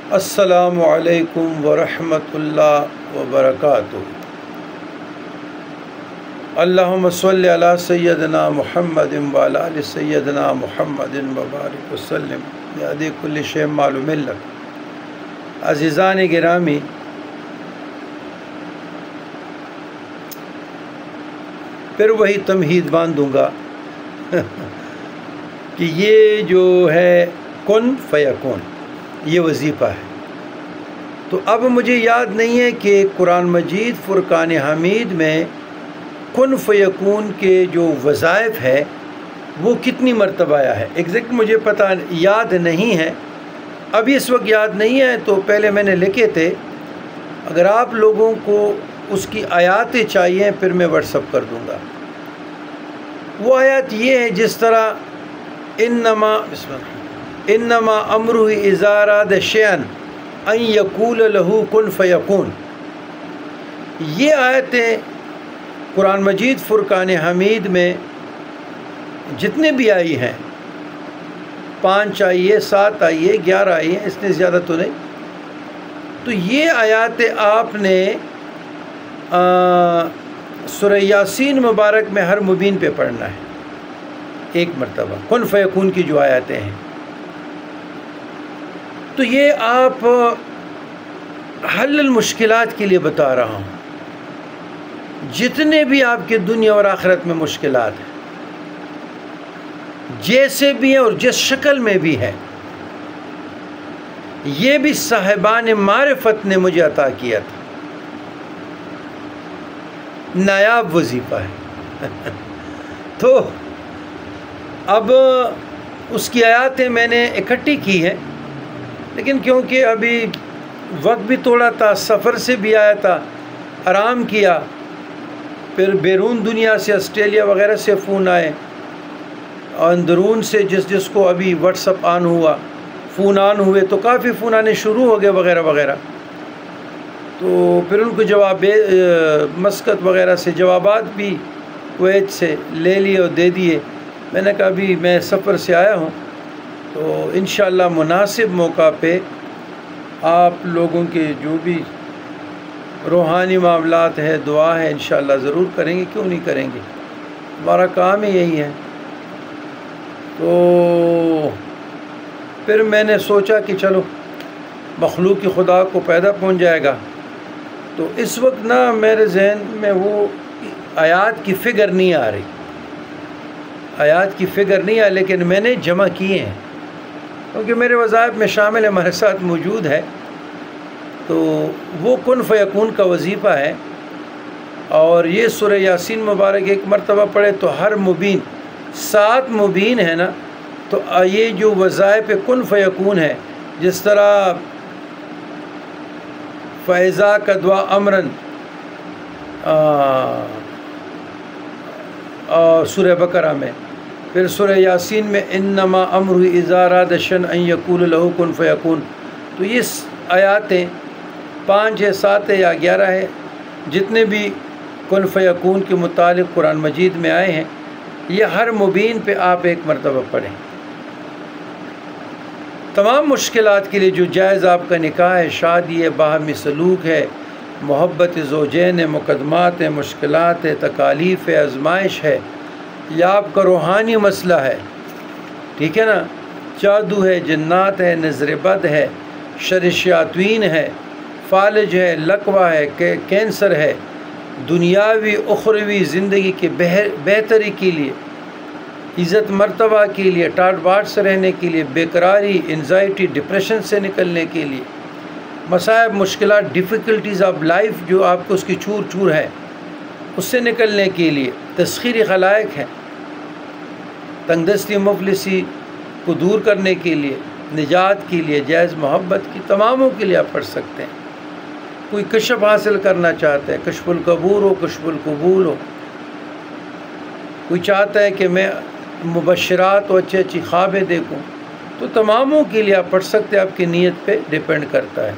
السلام علیکم ورحمۃ اللہ وبرکاتہ۔ اللہم صلی علی سیدنا محمد وعلی آل سیدنا محمد وبارک وسلم یادی کل شیء معلوم لک۔ عزیزان گرامی، پھر وہی تمہید باندھوں گا کہ یہ جو ہے کن فیکون، یہ وظیفہ ہے۔ تو اب مجھے یاد نہیں ہے کہ قرآن مجید فرقان حمید میں کن فیکون کے جو وظائف ہے وہ کتنی مرتبہ آیا ہے، ایگزیکٹ مجھے پتہ یاد نہیں ہے، ابھی اس وقت یاد نہیں ہے، تو پہلے میں نے لکھے تھے۔ اگر آپ لوگوں کو اس کی آیاتیں چاہیے پھر میں واٹس اپ کر دوں گا۔ وہ آیات یہ ہے جس طرح انما امرہ اذا اراد شیئا ان یقول لہ کن فیکون، یہ آیتیں قرآن مجید فرقان حمید میں جتنے بھی آئی ہیں، 5 آئیے، 7 آئیے، 11 آئیے، اس نے زیادہ تو نہیں، تو یہ آیات آپ نے سورہ یاسین مبارک میں ہر مبین پہ پڑھنا ہے ایک مرتبہ، کن فیکون کی جو آیاتیں ہیں۔ تو یہ آپ حل المشکلات کے لیے بتا رہا ہوں، جتنے بھی آپ کے دنیا اور آخرت میں مشکلات ہیں، جیسے بھی ہیں اور جس شکل میں بھی ہیں، یہ بھی صاحبان معرفت نے مجھے عطا کیا تھا، نایاب وظیفہ ہے۔ تو اب اس کی آیاتیں میں نے اکٹھی کی ہیں، لیکن کیونکہ ابھی وقت بھی تھوڑا تھا، سفر سے بھی آیا تھا، آرام کیا، پھر بیرون دنیا سے آسٹریلیا وغیرہ سے فون آئے، اور اندرون سے جس کو ابھی واٹس اپ آن ہوا، فون آن ہوئے، تو کافی فون آنے شروع ہو گئے وغیرہ وغیرہ، تو پھر ان کو جواب مسقط وغیرہ سے جوابات بھی کویت سے لے لیے اور دے دیے۔ میں نے کہا ابھی میں سفر سے آیا ہوں، تو انشاءاللہ مناسب موقع پہ آپ لوگوں کے جو بھی روحانی معاملات ہے، دعا ہے، انشاءاللہ ضرور کریں گے، کیوں نہیں کریں گے، ہمارا کام ہی یہی ہے۔ تو پھر میں نے سوچا کہ چلو مخلوق کی خدا کو پیدا پہنچ جائے گا، تو اس وقت نا میرے ذہن میں وہ آیات کی فگر نہیں آ رہی، آیات کی فگر نہیں آ، لیکن میں نے جمع کیے ہیں کیونکہ میرے وظائف میں شامل ہمارے ساتھ موجود ہے۔ تو وہ کن فیکون کا وظیفہ ہے، اور یہ سورہ یاسین مبارک ایک مرتبہ پڑھے تو ہر مبین، 7 مبین ہے نا، تو یہ جو وظائف کن فیکون ہے، جس طرح فَإِذَا قَضَىٰ أَمْرًا سورہ بقرہ میں، پھر سورہ یاسین میں انما امرہ اذا اراد شیئا ان یقول لہ کن فیکون، تو یہ آیاتیں 5 ہے، 7 ہے یا 11 ہے، جتنے بھی کن فیکون کے متعلق قرآن مجید میں آئے ہیں، یہ ہر مبین پہ آپ ایک مرتبہ پڑھیں۔ تمام مشکلات کے لیے جو جائز آپ کا نکاح ہے، شادی ہے، باہمی سلوک ہے، محبت زوجین ہے، مقدمات ہے، مشکلات ہے، تکالیف ہے، آزمائش ہے، یا آپ کا روحانی مسئلہ ہے، ٹھیک ہے نا، جادو ہے، جنات ہے، نظر بد ہے، شر شیاطین ہے، فالج ہے، لقوہ ہے، کینسر ہے، دنیاوی اخروی زندگی کے بہتری کے لیے، عزت مرتبہ کے لیے، ٹاٹ باٹ سے رہنے کے لیے، بیقراری، انزائٹی، ڈپریشن سے نکلنے کے لیے، مصائب، مشکلات، ڈیفیکلٹیز آف لائف جو آپ کو اس کی چور چور ہے اس سے نکلنے کے لیے، تسخیری خلائق ہے، تنگ دستی مفلسی کو دور کرنے کے لیے، نجات کے لیے، جائز محبت کی، تماموں کے لیے آپ پڑھ سکتے ہیں۔ کوئی کشف حاصل کرنا چاہتا ہے، کشف القبور ہو، کشف القبول ہو، کوئی چاہتا ہے کہ میں مبشرات اور اچھی اچھی خوابیں دیکھوں، تو تماموں کے لیے آپ پڑھ سکتے ہیں، آپ کی نیت پہ ڈیپینڈ کرتا ہے۔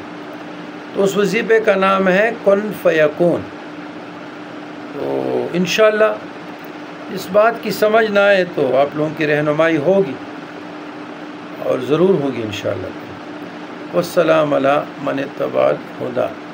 تو اس وظیفے کا نام ہے کن فیکون۔ تو انشاءاللہ اس بات کی سمجھ نہ آئے تو آپ لوگوں کی رہنمائی ہوگی، اور ضرور ہوگی انشاءاللہ۔ والسلام علی من اتبع الہدی۔